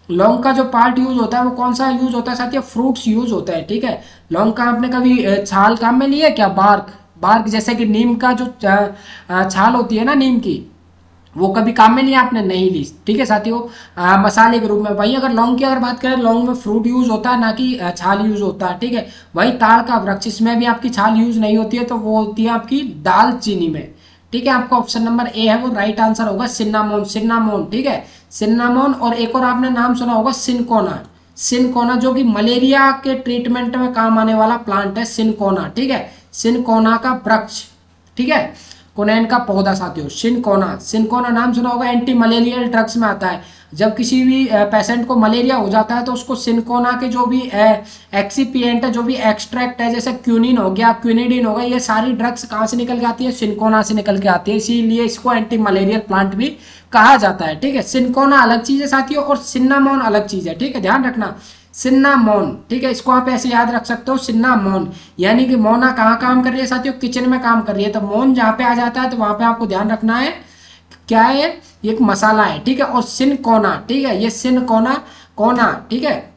लौंग का जो पार्ट यूज होता है वो कौन सा यूज होता है साथियों? फ्रूट्स यूज होता है, ठीक है। लौंग का आपने कभी छाल काम में लिया क्या? बार्क, बार्क जैसे कि नीम का जो छाल होती है ना नीम की, वो कभी काम में लिया आपने? नहीं ली, ठीक है साथियों। मसाले के रूप में। वही अगर लौंग की अगर बात करें, लौंग में फ्रूट यूज होता है, ना कि छाल यूज होता है, ठीक है। वही ताड़ का वृक्ष, इसमें भी आपकी छाल यूज नहीं होती है, तो वो होती है आपकी दालचीनी में, ठीक है। आपका ऑप्शन नंबर ए है वो राइट आंसर होगा, सिन्नामोन, सिन्नामोन, ठीक है, सिन्नामोन। और एक और आपने नाम सुना होगा सिनकोना, सिनकोना जो कि मलेरिया के ट्रीटमेंट में काम आने वाला प्लांट है, सिनकोना, ठीक है। सिनकोना का वृक्ष, ठीक है, कोनैन का पौधा साथियों, सिनकोना। सिनकोना नाम सुना होगा, एंटी मलेरियल ड्रग्स में आता है। जब किसी भी पेशेंट को मलेरिया हो जाता है तो उसको सिनकोना के जो भी एक्सीपिएंट है, जो भी एक्सट्रैक्ट है, जैसे क्यूनिन हो गया, क्यूनिडीन हो गया, ये सारी ड्रग्स कहाँ से निकल के आती है? सिनकोना से निकल के आती है, इसीलिए इसको एंटी मलेरियल प्लांट भी कहा जाता है, ठीक है। सिनकोना अलग चीज है साथियों, और सिन्नामोन अलग चीज है, ठीक है, ध्यान रखना। सिन्नामोन, ठीक है, इसको आप ऐसे याद रख सकते हो, सिन्नामोन। यानी कि मोना कहाँ काम कर रही है साथियों? किचन में काम कर रही है। तो मोन जहाँ पे आ जाता है तो वहां पे आपको ध्यान रखना है क्या है, एक मसाला है, ठीक है। और सिनकोना, ठीक है, ये सिनकोना कोना, ठीक है,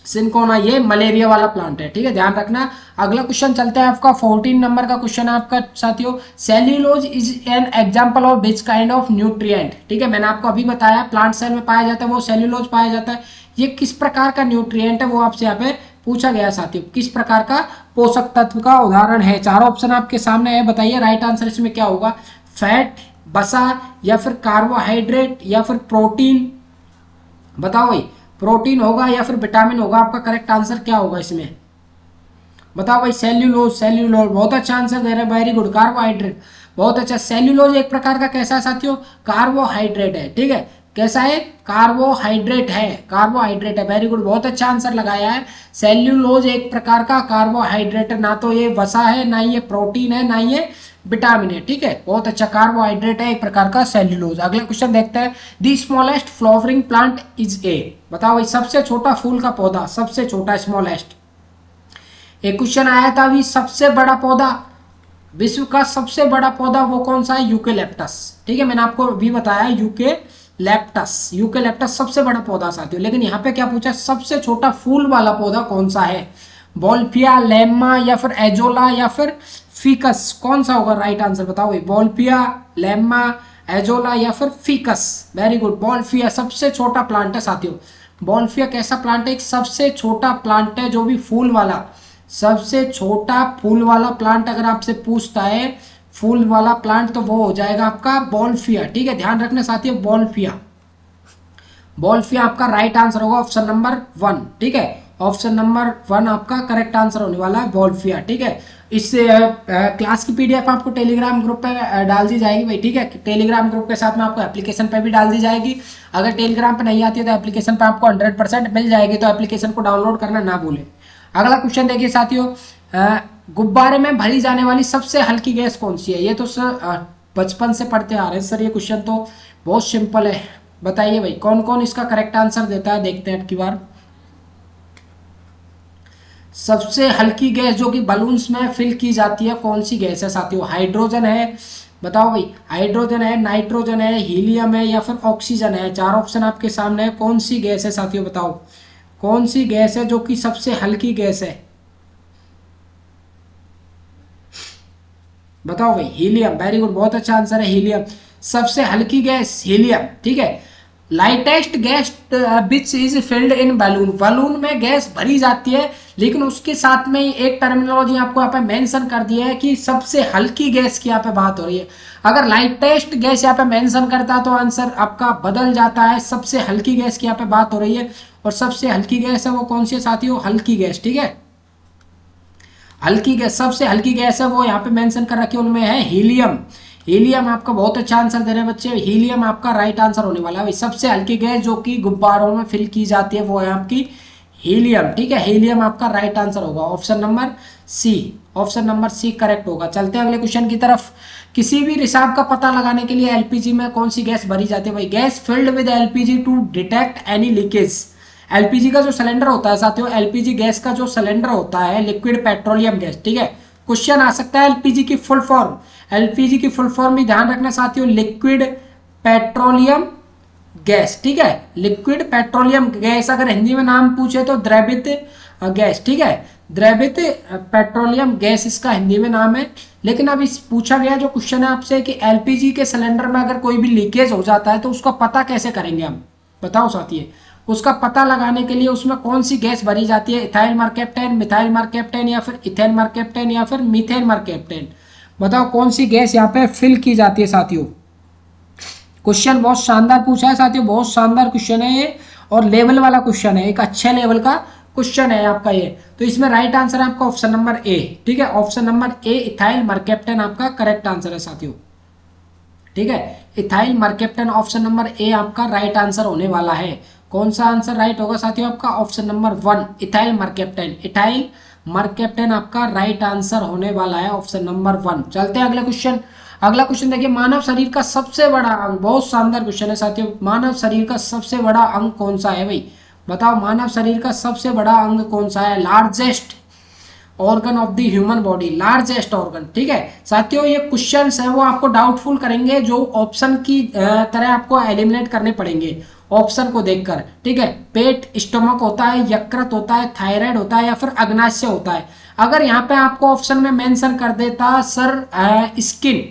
सिनकोना ये मलेरिया वाला प्लांट है, ठीक है, ध्यान रखना। अगला क्वेश्चन चलता है आपका 14 नंबर का क्वेश्चन है आपका साथियों। Cellulose is an example of which kind of nutrient, ठीक है, मैंने आपको अभी बताया प्लांट सेल में पाया जाता है वो सेल्यूलोज पाया जाता है। ये किस प्रकार का न्यूट्रिएंट है वो आपसे यहाँ पे पूछा गया साथियों, किस प्रकार का पोषक तत्व का उदाहरण है। चारों ऑप्शन आपके सामने है, बताइए राइट आंसर इसमें क्या होगा? फैट, वसा, या फिर कार्बोहाइड्रेट, या फिर प्रोटीन, बताओ भाई। प्रोटीन होगा या फिर विटामिन होगा? आपका करेक्ट आंसर क्या होगा इसमें, बताओ भाई। सेल्यूलोज, सेल्यूलोज, बहुत अच्छा आंसर दे रहे हैं, वेरी गुड। कार्बोहाइड्रेट, बहुत अच्छा। सेल्यूलोज एक प्रकार का कैसा है साथियों? कार्बोहाइड्रेट है, ठीक है, कैसा है? कार्बोहाइड्रेट है, कार्बोहाइड्रेट है, वेरी गुड, बहुत अच्छा आंसर लगाया है। सेल्यूलोज एक प्रकार का कार्बोहाइड्रेट है, ना तो ये वसा है, ना ये प्रोटीन है, ना ये विटामिन है, ठीक है, बहुत अच्छा, कार्बोहाइड्रेट है एक प्रकार का सेल्यूलोज। अगला क्वेश्चन देखते हैं। The smallest flowering plant is a, बताओ भाई, सबसे छोटा फूल का पौधा, सबसे छोटा, स्मॉलेस्ट। एक क्वेश्चन आया था अभी, सबसे बड़ा पौधा, विश्व का सबसे बड़ा पौधा वो कौन सा है? यूकेलिप्टस, ठीक है, मैंने आपको अभी बताया यूकेलिप्टस, यूकेलिप्टस सबसे बड़ा पौधा साथियों। लेकिन यहाँ पे क्या पूछा? सबसे छोटा फूल वाला पौधा कौन सा है? बॉल्फिया, लेम्मा, या फिर एजोला, या फिर फीकस, कौन सा होगा राइट आंसर, बताओ भाई। बॉल्फिया, लेम्मा, एजोला, या फिर फीकस, वेरी गुड। बॉल्फिया सबसे छोटा प्लांट है साथियों। बॉल्फिया कैसा प्लांट है? एक सबसे छोटा प्लांट है जो भी फूल वाला, सबसे छोटा फूल वाला प्लांट अगर आपसे पूछता है फूल वाला प्लांट, तो वो हो जाएगा आपका बॉल्फिया, ठीक है, ध्यान रखना साथियों, बॉल्फिया। बॉल्फिया आपका राइट आंसर होगा, ऑप्शन नंबर 1, ठीक है, ऑप्शन नंबर 1 आपका करेक्ट आंसर होने वाला है, बॉल्फिया, ठीक है। इस क्लास की पीडीएफ आपको टेलीग्राम ग्रुप पे डाल दी जाएगी भाई, ठीक है, टेलीग्राम ग्रुप के साथ में आपको एप्लीकेशन पे भी डाल दी जाएगी। अगर टेलीग्राम पे नहीं आती है तो एप्लीकेशन पे आपको 100% मिल जाएगी, तो एप्लीकेशन को डाउनलोड करना ना भूलें। अगला क्वेश्चन देखिए साथियों, गुब्बारे में भरी जाने वाली सबसे हल्की गैस कौन सी है? ये तो सर बचपन से पढ़ते आ रहे हैं सर, ये क्वेश्चन तो बहुत सिंपल है, बताइए भाई कौन कौन इसका करेक्ट आंसर देता है, देखते हैं अब की बार। सबसे हल्की गैस जो कि बलून्स में फिल की जाती है कौन सी गैस है साथियों? हाइड्रोजन है, बताओ भाई, हाइड्रोजन है, नाइट्रोजन है, हीलियम है, या फिर ऑक्सीजन है? चार ऑप्शन आपके सामने है, कौन सी गैस है साथियों, बताओ कौन सी गैस है जो कि सबसे हल्की गैस है? बताओ भाई, हीलियम, वेरी गुड, बहुत अच्छा आंसर है हीलियम। सबसे हल्की गैस हीलियम, ठीक है। Lightest gas which is filled in balloon, balloon में गैस भरी जाती है, लेकिन उसके साथ में ही एक टर्मिनोलॉजी आपको यहाँ पे मेंशन कर दिया है कि सबसे हल्की गैस की यहाँ पे बात हो रही है। अगर लाइटेस्ट गैस यहाँ पे मेंशन करता तो आंसर आपका बदल जाता है, सबसे हल्की गैस की यहाँ पे बात हो रही है। और सबसे हल्की गैस है वो कौन सी है साथियों, हल्की गैस, ठीक है। हल्की गैस, सबसे हल्की गैस है वो यहाँ पे मेंशन कर रखी है, उनमें है हीलियम। हीलियम आपका बहुत अच्छा आंसर दे रहे हैं बच्चे, हीलियम आपका राइट आंसर होने वाला है भाई। सबसे हल्की गैस जो कि गुब्बारों में फिल की जाती है वो है आपकी हीलियम, ठीक है। हीलियम आपका राइट आंसर होगा, option number C, option number C correct होगा। चलते हैं अगले क्वेश्चन की तरफ। किसी भी रिसाव का पता लगाने के लिए एलपीजी में कौन सी गैस भरी जाती है भाई, gas filled with LPG to detect any leakage. LPG का जो सिलेंडर होता है साथियों, एलपीजी गैस का जो सिलेंडर होता है, लिक्विड पेट्रोलियम गैस, ठीक है। क्वेश्चन आ सकता है एलपीजी की फुल फॉर्म, एलपीजी की फुल फॉर्म भी ध्यान रखना साथियों, लिक्विड पेट्रोलियम गैस, ठीक है। लिक्विड पेट्रोलियम गैस, अगर हिंदी में नाम पूछे तो द्रवित गैस, ठीक है। द्रवित पेट्रोलियम गैस इसका हिंदी में नाम है। लेकिन अब इस पूछा गया जो क्वेश्चन है आपसे कि एलपीजी के सिलेंडर में अगर कोई भी लीकेज हो जाता है तो उसका पता कैसे करेंगे हम, बताओ साथियों। उसका पता लगाने के लिए उसमें कौन सी गैस भरी जाती है, इथाइल मरकैप्टेन, मिथाइल मरकैप्टेन, या फिर इथेन मरकैप्टेन, या फिर मीथेन मरकैप्टेन। बताओ कौन सी गैस यहाँ पे फिल की जाती है साथियों। क्वेश्चन बहुत शानदार पूछा है साथियों, बहुत शानदार क्वेश्चन है ये, और लेवल वाला क्वेश्चन है, एक अच्छे लेवल का क्वेश्चन है आपका ये। तो इसमें राइट आंसर है आपका ऑप्शन नंबर ए, ठीक है। ऑप्शन नंबर ए इथाइल मरकैप्टेन आपका करेक्ट आंसर है साथियों, ठीक है। इथाइल मरकैप्टेन ऑप्शन नंबर ए आपका राइट आंसर होने वाला है। कौन सा आंसर राइट होगा साथियों आपका, ऑप्शन नंबर 1 इथाइल मरकैप्टेन, इथाइल मरकैप्टेन आपका राइट आंसर होने वाला है, ऑप्शन नंबर 1। चलते हैं अगले क्वेश्चन। अगला क्वेश्चन देखिए, मानव शरीर का सबसे बड़ा अंग, बहुत शानदार क्वेश्चन है साथियों। मानव शरीर का सबसे बड़ा अंग कौन सा है भाई, बताओ मानव शरीर का सबसे बड़ा अंग कौन सा है, largest organ of the human body, largest organ, ठीक है साथियों। ये क्वेश्चंस है वो आपको डाउटफुल करेंगे, जो ऑप्शन की तरह आपको एलिमिनेट करने पड़ेंगे ऑप्शन को देखकर, ठीक है। पेट, स्टमक होता है, यकृत होता है, थायराइड होता है, या फिर अग्नाशय होता है। अगर यहाँ पे आपको ऑप्शन में मेंशन कर देता सर स्किन,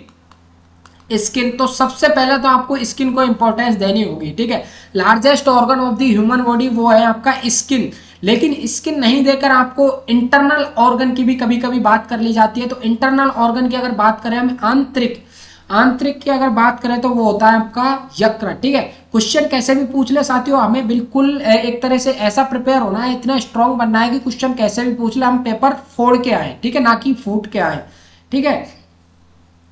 स्किन, तो सबसे पहले तो आपको स्किन को इंपॉर्टेंस देनी होगी, ठीक है। Largest organ of the human body वो है आपका स्किन, लेकिन स्किन नहीं देकर आपको इंटरनल ऑर्गन की भी कभी कभी बात कर ली जाती है। तो इंटरनल ऑर्गन की अगर बात करें हम, आंतरिक, आंतरिक की अगर बात करें तो वो होता है आपका यकृत, ठीक है। क्वेश्चन कैसे भी पूछ ले साथियों, हमें बिल्कुल एक तरह से ऐसा प्रिपेयर होना है, इतना स्ट्रांग बनना है कि क्वेश्चन कैसे भी पूछ ले हम पेपर फोड़ के आए, ठीक है, ना कि फूट के आए, ठीक है।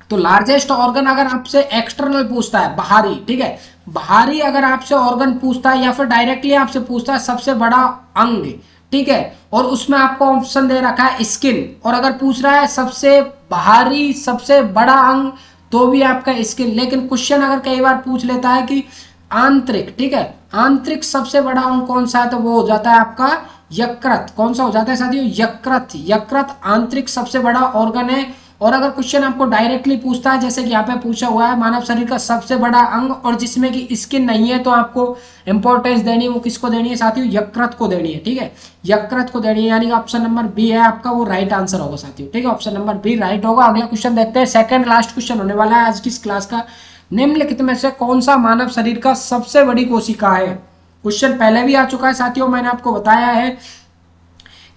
तो लार्जेस्ट ऑर्गन अगर आपसे एक्सटर्नल पूछता है, बाहरी, ठीक है, बाहरी अगर आपसे ऑर्गन पूछता है, या फिर डायरेक्टली आपसे पूछता है सबसे बड़ा अंग, ठीक है, और उसमें आपको ऑप्शन दे रखा है स्किन, और अगर पूछ रहा है सबसे बाहरी सबसे बड़ा अंग तो भी आपका स्किन। लेकिन क्वेश्चन अगर कई बार पूछ लेता है कि आंतरिक, ठीक है, आंतरिक सबसे बड़ा अंग कौन सा है, तो वो हो जाता है आपका यकृत। कौन सा हो जाता है साथियों, यकृत। यकृत आंतरिक सबसे बड़ा ऑर्गन है। और अगर क्वेश्चन आपको डायरेक्टली पूछता है, जैसे कि यहाँ पे पूछा हुआ है मानव शरीर का सबसे बड़ा अंग और जिसमें कि स्किन नहीं है, तो आपको इंपॉर्टेंस देनी है, वो किसको देनी है साथियों, यकृत को देनी है, ठीक है, यकृत को देनी है। यानी कि ऑप्शन नंबर बी है आपका, वो राइट आंसर होगा साथियों, ठीक है, ऑप्शन नंबर बी राइट होगा। अगला क्वेश्चन देखते हैं, सेकंड लास्ट क्वेश्चन होने वाला है आज की इस क्लास का। निम्नलिखित में से कौन सा मानव शरीर का सबसे बड़ी कोशिका है। क्वेश्चन पहले भी आ चुका है साथियों, मैंने आपको बताया है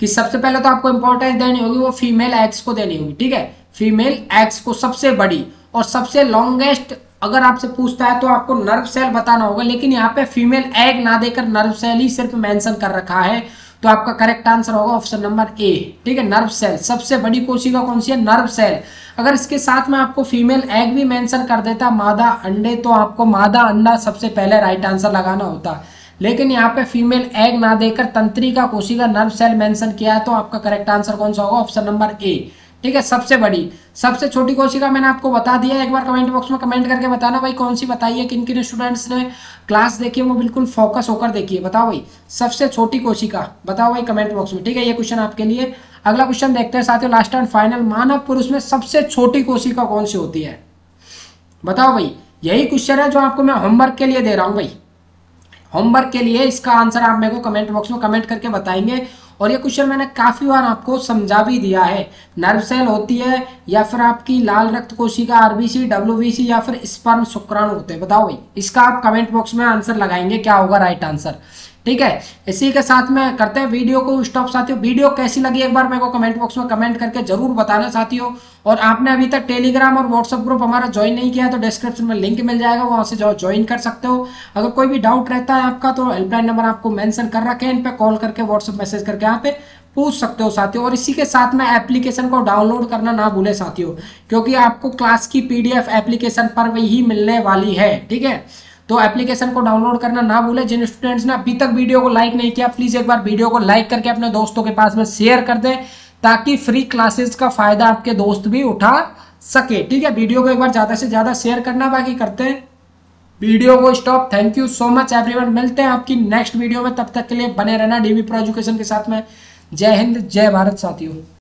कि सबसे पहले तो आपको इंपॉर्टेंस देनी होगी, वो फीमेल एग्स को देनी होगी, ठीक है, फीमेल एग्स को सबसे बड़ी। और सबसे लॉन्गेस्ट अगर आपसे पूछता है तो आपको नर्व सेल बताना होगा, लेकिन यहाँ पे फीमेल एग ना देकर नर्व सेल ही सिर्फ मेंशन कर रखा है, तो आपका करेक्ट आंसर होगा ऑप्शन नंबर ए, ठीक है, नर्व सेल। सबसे बड़ी कोशिका कौन सी है, नर्व सेल। अगर इसके साथ में आपको फीमेल एग भी मेंशन कर देता, मादा अंडे, तो आपको मादा अंडा सबसे पहले राइट आंसर लगाना होता। लेकिन यहाँ पे फीमेल एग ना देकर तंत्रिका कोशिका नर्व सेल मेंशन किया है, तो आपका करेक्ट आंसर कौन सा होगा, ऑप्शन नंबर ए, ठीक है। सबसे बड़ी, सबसे छोटी कोशिका मैंने आपको बता दिया है, एक बार कमेंट बॉक्स में कमेंट करके बताना भाई कौन सी बताइए। किन किन स्टूडेंट्स ने क्लास देखी है वो बिल्कुल फोकस होकर देखिए, बताओ भाई सबसे छोटी कोशिका, बताओ भाई कमेंट बॉक्स में, ठीक है। ये क्वेश्चन आपके लिए। अगला क्वेश्चन देखते हैं साथियों, लास्ट एंड फाइनल, मानव पुरुष में सबसे छोटी कोशिका कौन सी होती है, बताओ भाई। यही क्वेश्चन है जो आपको मैं होमवर्क के लिए दे रहा हूं भाई, होमवर्क के लिए इसका आंसर आप मेरे को कमेंट बॉक्स में कमेंट करके बताएंगे। और ये क्वेश्चन मैंने काफी बार आपको समझा भी दिया है। नर्व सेल होती है या फिर आपकी लाल रक्त कोशिका आरबीसी, डब्ल्यूबीसी या फिर स्पर्म शुक्राणु होते हैं, बताओ भाई। इसका आप कमेंट बॉक्स में आंसर लगाएंगे क्या होगा राइट आंसर, ठीक है। इसी के साथ में करते हैं वीडियो को स्टॉप साथियों। वीडियो कैसी लगी एक बार मेरे को कमेंट बॉक्स में कमेंट करके जरूर बताना साथियों। और आपने अभी तक टेलीग्राम और व्हाट्सएप ग्रुप हमारा ज्वाइन नहीं किया तो डिस्क्रिप्शन में लिंक मिल जाएगा, वहां से ज्वाइन कर सकते हो। अगर कोई भी डाउट रहता है आपका तो हेल्पलाइन नंबर आपको मेंशन कर रखे हैं, इन पे कॉल करके व्हाट्सएप मैसेज करके यहाँ पे पूछ सकते हो साथियों। और इसी के साथ में एप्लीकेशन को डाउनलोड करना ना भूले साथियों, क्योंकि आपको क्लास की पीडीएफ एप्लीकेशन पर ही मिलने वाली है, ठीक है। तो एप्लीकेशन को डाउनलोड करना ना भूले। जिन स्टूडेंट्स ने अभी तक वीडियो को लाइक नहीं किया प्लीज एक बार वीडियो को लाइक करके अपने दोस्तों के पास में शेयर कर दें, ताकि फ्री क्लासेस का फायदा आपके दोस्त भी उठा सके, ठीक है। वीडियो को एक बार ज्यादा से ज्यादा शेयर करना, बाकी करते हैं वीडियो को stop. Thank you so much everyone, मिलते हैं आपकी नेक्स्ट वीडियो में, तब तक के लिए बने रहना डीवी प्रो एजुकेशन के साथ में। जय हिंद जय भारत साथियों।